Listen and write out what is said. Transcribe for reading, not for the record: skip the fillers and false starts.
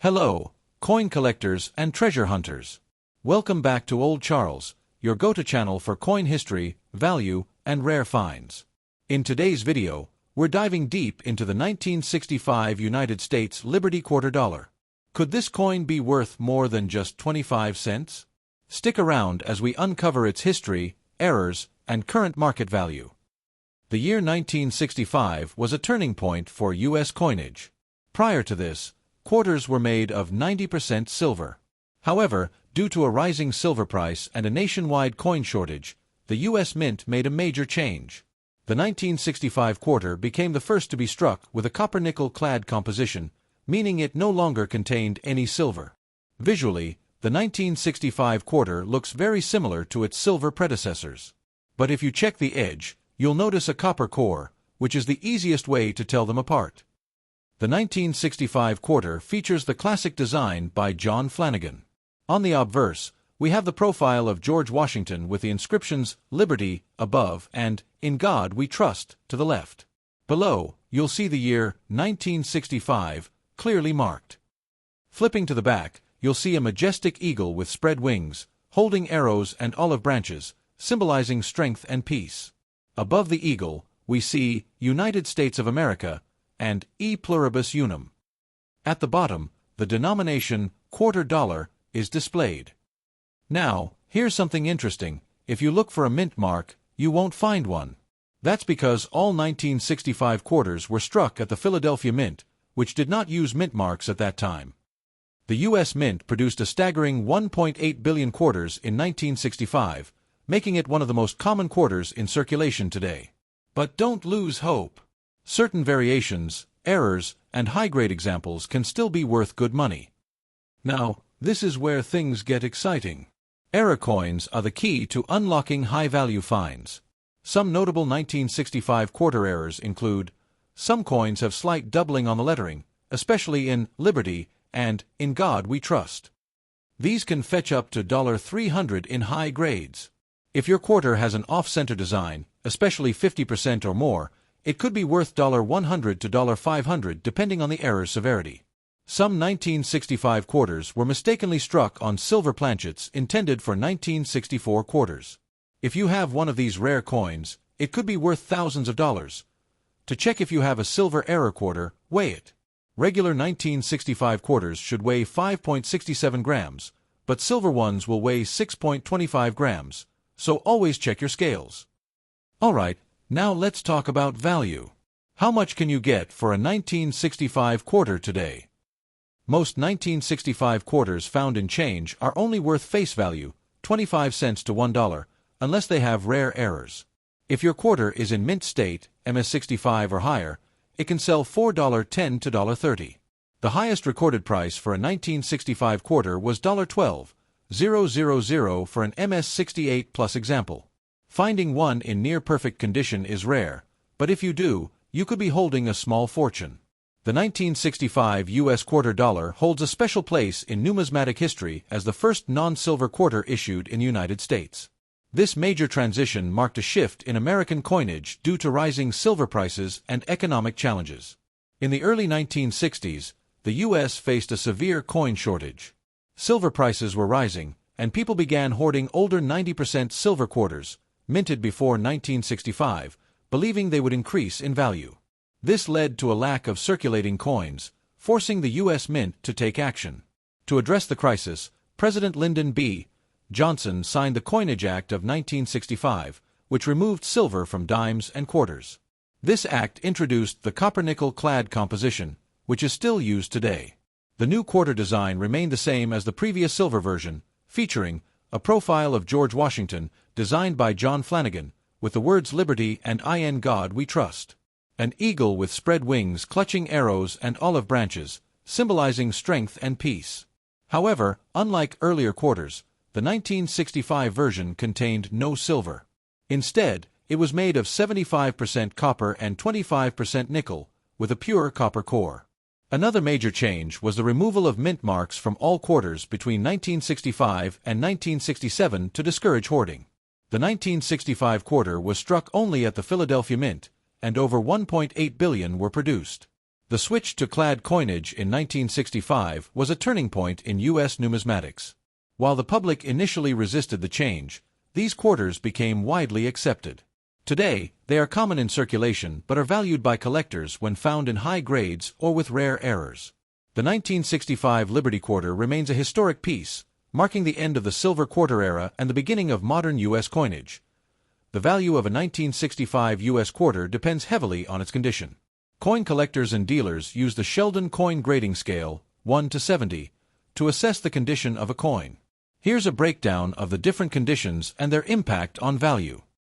Hello, coin collectors and treasure hunters. Welcome back to Old Charles, your go-to channel for coin history, value, and rare finds. In today's video, we're diving deep into the 1965 United States Liberty Quarter Dollar. Could this coin be worth more than just 25 cents? Stick around as we uncover its history, errors, and current market value. The year 1965 was a turning point for U.S. coinage. Prior to this, quarters were made of 90% silver. However, due to a rising silver price and a nationwide coin shortage, the U.S. Mint made a major change. The 1965 quarter became the first to be struck with a copper-nickel clad composition, meaning it no longer contained any silver. Visually, the 1965 quarter looks very similar to its silver predecessors. But if you check the edge, you'll notice a copper core, which is the easiest way to tell them apart. The 1965 quarter features the classic design by John Flanagan. On the obverse, we have the profile of George Washington with the inscriptions "Liberty" above and "In God We Trust" to the left. Below, you'll see the year 1965 clearly marked. Flipping to the back, you'll see a majestic eagle with spread wings, holding arrows and olive branches, symbolizing strength and peace. Above the eagle, we see United States of America and E Pluribus Unum. At the bottom, the denomination quarter dollar is displayed. Now, here's something interesting. If you look for a mint mark, you won't find one. That's because all 1965 quarters were struck at the Philadelphia Mint, which did not use mint marks at that time. The U.S. Mint produced a staggering 1.8 billion quarters in 1965, making it one of the most common quarters in circulation today. But don't lose hope. Certain variations, errors, and high-grade examples can still be worth good money. Now, this is where things get exciting. Error coins are the key to unlocking high-value finds. Some notable 1965 quarter errors include: some coins have slight doubling on the lettering, especially in Liberty and In God We Trust. These can fetch up to $300 in high grades. If your quarter has an off-center design, especially 50% or more, it could be worth $100 to $500 depending on the error's severity. Some 1965 quarters were mistakenly struck on silver planchets intended for 1964 quarters. If you have one of these rare coins, it could be worth thousands of dollars. To check if you have a silver error quarter, weigh it. Regular 1965 quarters should weigh 5.67 grams, but silver ones will weigh 6.25 grams, so always check your scales. Alright, now let's talk about value. How much can you get for a 1965 quarter today? Most 1965 quarters found in change are only worth face value, 25 cents to $1, unless they have rare errors. If your quarter is in mint state, MS-65 or higher, it can sell $4.10 to $30. The highest recorded price for a 1965 quarter was $12,000 for an MS-68 plus example. Finding one in near-perfect condition is rare, but if you do, you could be holding a small fortune. The 1965 U.S. quarter dollar holds a special place in numismatic history as the first non-silver quarter issued in the United States. This major transition marked a shift in American coinage due to rising silver prices and economic challenges. In the early 1960s, the U.S. faced a severe coin shortage. Silver prices were rising, and people began hoarding older 90% silver quarters, minted before 1965, believing they would increase in value. This led to a lack of circulating coins, forcing the U.S. Mint to take action. To address the crisis, President Lyndon B. Johnson signed the Coinage Act of 1965, which removed silver from dimes and quarters. This act introduced the copper-nickel clad composition, which is still used today. The new quarter design remained the same as the previous silver version, featuring a profile of George Washington, designed by John Flanagan, with the words Liberty and In God We Trust. An eagle with spread wings clutching arrows and olive branches, symbolizing strength and peace. However, unlike earlier quarters, the 1965 version contained no silver. Instead, it was made of 75% copper and 25% nickel, with a pure copper core. Another major change was the removal of mint marks from all quarters between 1965 and 1967 to discourage hoarding. The 1965 quarter was struck only at the Philadelphia Mint, and over 1.8 billion were produced. The switch to clad coinage in 1965 was a turning point in U.S. numismatics. While the public initially resisted the change, these quarters became widely accepted. Today, they are common in circulation but are valued by collectors when found in high grades or with rare errors. The 1965 Liberty Quarter remains a historic piece, marking the end of the silver quarter era and the beginning of modern U.S. coinage. The value of a 1965 U.S. quarter depends heavily on its condition. Coin collectors and dealers use the Sheldon Coin Grading Scale, 1 to 70, to assess the condition of a coin. Here's a breakdown of the different conditions and their impact on value.